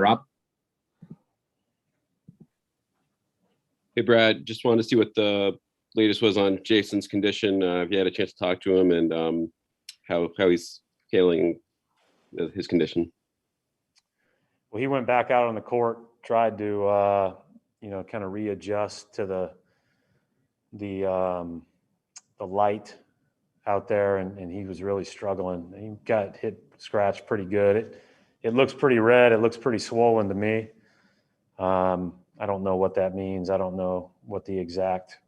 Rob. Hey, Brad, just wanted to see what the latest was on Jayson's condition. If you had a chance to talk to him and how he's handling his condition. Well, he went back out on the court, tried to, kind of readjust to the light out there, and he was really struggling. He got scratched pretty good. It looks pretty red. It looks pretty swollen to me. I don't know what that means. I don't know what the exact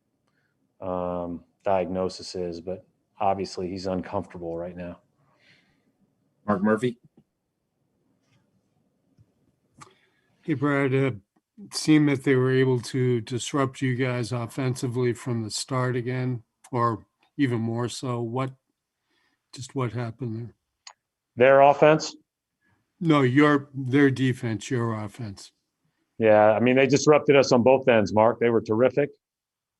diagnosis is, but obviously he's uncomfortable right now. Mark Murphy. Hey, Brad, it seemed that they were able to disrupt you guys offensively from the start again, or even more so. What happened there? Their offense? No, their defense, your offense. Yeah, I mean, they disrupted us on both ends, Mark. They were terrific.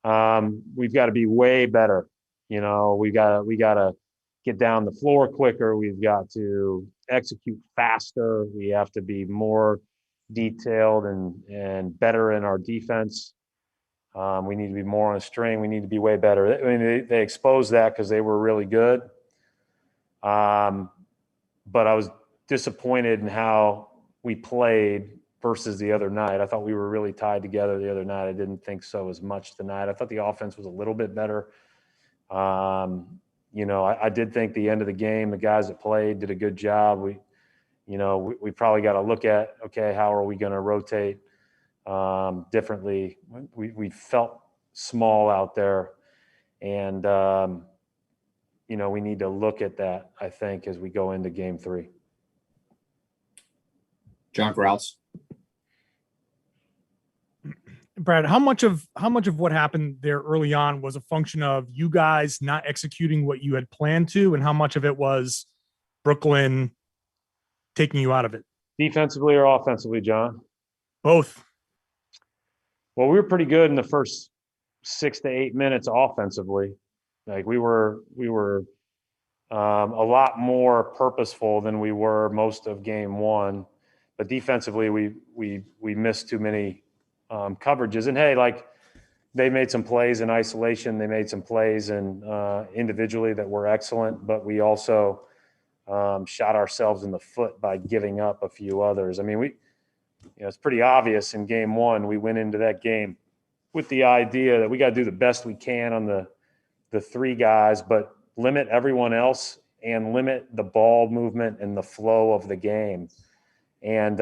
We've got to be way better. We got to get down the floor quicker. We've got to execute faster. We have to be more detailed and better in our defense. We need to be more on a string. We need to be way better. I mean, they exposed that because they were really good. But I was disappointed in how we played versus the other night. I thought we were really tied together the other night. I didn't think so as much tonight. I thought the offense was a little bit better. I did think the end of the game, the guys that played did a good job. We probably got to look at, okay, how are we going to rotate differently? We felt small out there, and we need to look at that, I think, as we go into Game 3. John Grouse. Brad, how much of what happened there early on was a function of you guys not executing what you had planned to, and how much of it was Brooklyn taking you out of it? Defensively or offensively, John? Both. Well, we were pretty good in the first 6 to 8 minutes offensively. Like we were a lot more purposeful than we were most of Game 1, but defensively we missed too many coverages. And hey, like they made some plays in isolation. They made some plays and individually that were excellent, but we also shot ourselves in the foot by giving up a few others. I mean, it's pretty obvious in Game 1, we went into that game with the idea that we got to do the best we can on the three guys, but limit everyone else and limit the ball movement and the flow of the game. And,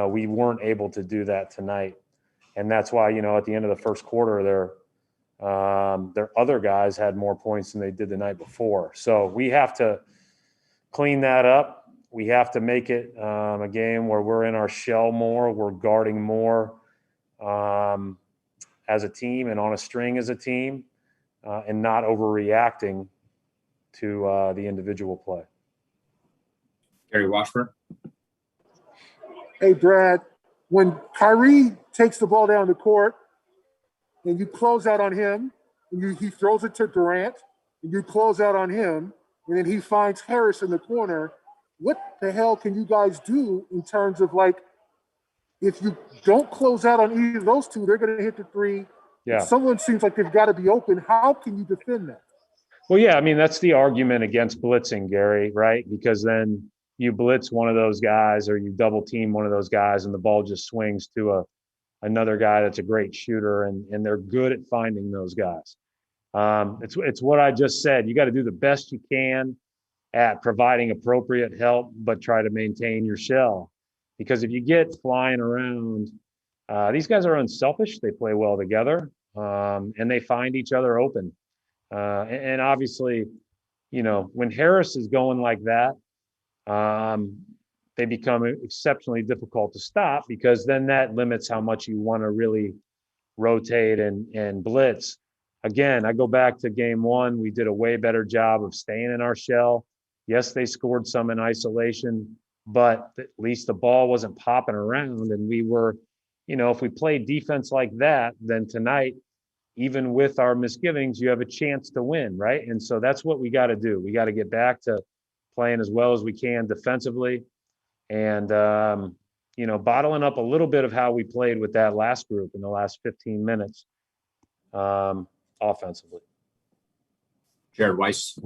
we weren't able to do that tonight. And that's why, at the end of the first quarter, their other guys had more points than they did the night before. So we have to clean that up. We have to make it a game where we're in our shell more, we're guarding more as a team and on a string as a team, and not overreacting to the individual play. Gary Washburn. Hey, Brad, when Kyrie takes the ball down the court and you close out on him, and he throws it to Durant, and you close out on him, and then he finds Harris in the corner, what the hell can you guys do in terms of, like, if you don't close out on either of those two, they're going to hit the three. Yeah. Someone seems like they've got to be open. How can you defend that? Well, yeah, I mean, that's the argument against blitzing, Gary, right? Because then you blitz one of those guys or you double team one of those guys and the ball just swings to another guy that's a great shooter, and they're good at finding those guys. It's what I just said. You got to do the best you can at providing appropriate help, but try to maintain your shell. Because if you get flying around, these guys are unselfish. They play well together, and they find each other open. And obviously, when Harris is going like that, they become exceptionally difficult to stop, because then that limits how much you want to really rotate and blitz. Again, I go back to Game 1. We did a way better job of staying in our shell. Yes, they scored some in isolation, but at least the ball wasn't popping around. And we were, if we played defense like that, then tonight, even with our misgivings, you have a chance to win, right? And so that's what we got to do. We got to get back to playing as well as we can defensively. And, bottling up a little bit of how we played with that last group in the last 15 minutes offensively. Jared Weiss.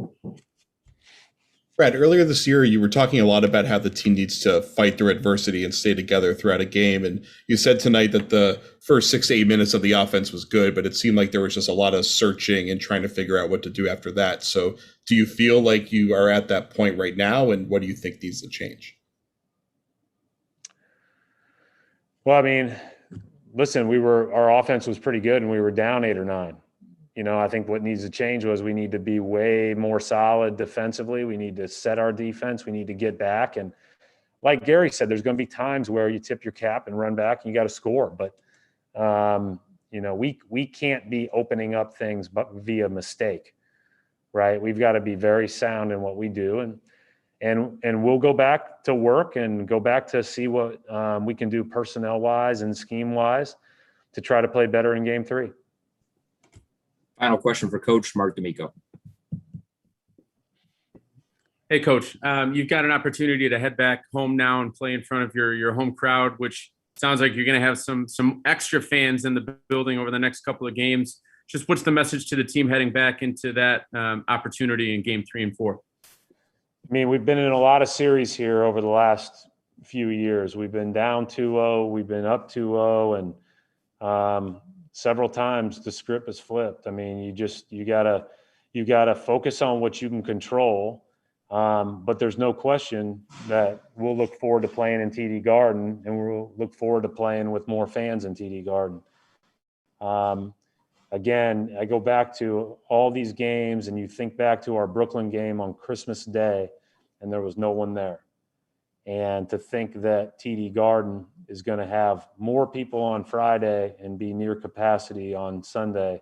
Brad, earlier this year, you were talking a lot about how the team needs to fight through adversity and stay together throughout a game. And you said tonight that the first 6 to 8 minutes of the offense was good, but it seemed like there was just a lot of searching and trying to figure out what to do after that. So do you feel like you are at that point right now? And what do you think needs to change? Well, I mean, listen, our offense was pretty good and we were down 8 or 9. I think what needs to change was we need to be way more solid defensively. We need to set our defense. We need to get back. And like Gary said, there's going to be times where you tip your cap and run back and you got to score. But, we can't be opening up things but via mistake, right? We've got to be very sound in what we do. And we'll go back to work and go back to see what we can do personnel-wise and scheme-wise to try to play better in Game 3. Final question for Coach Mark D'Amico. Hey, Coach, you've got an opportunity to head back home now and play in front of your home crowd, which sounds like you're going to have some extra fans in the building over the next couple of games. Just what's the message to the team heading back into that opportunity in Game 3 and 4? I mean, we've been in a lot of series here over the last few years. We've been down 2-0, we've been up 2-0, and several times the script is flipped. I mean, you gotta focus on what you can control. But there's no question that we'll look forward to playing in TD Garden, and we'll look forward to playing with more fans in TD Garden. Again, I go back to all these games, and you think back to our Brooklyn game on Christmas Day, and there was no one there. And to think that TD Garden is going to have more people on Friday and be near capacity on Sunday,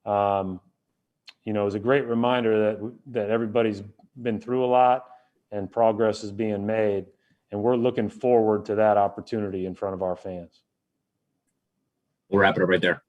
is a great reminder that everybody's been through a lot and progress is being made. And we're looking forward to that opportunity in front of our fans. We'll wrap it up right there.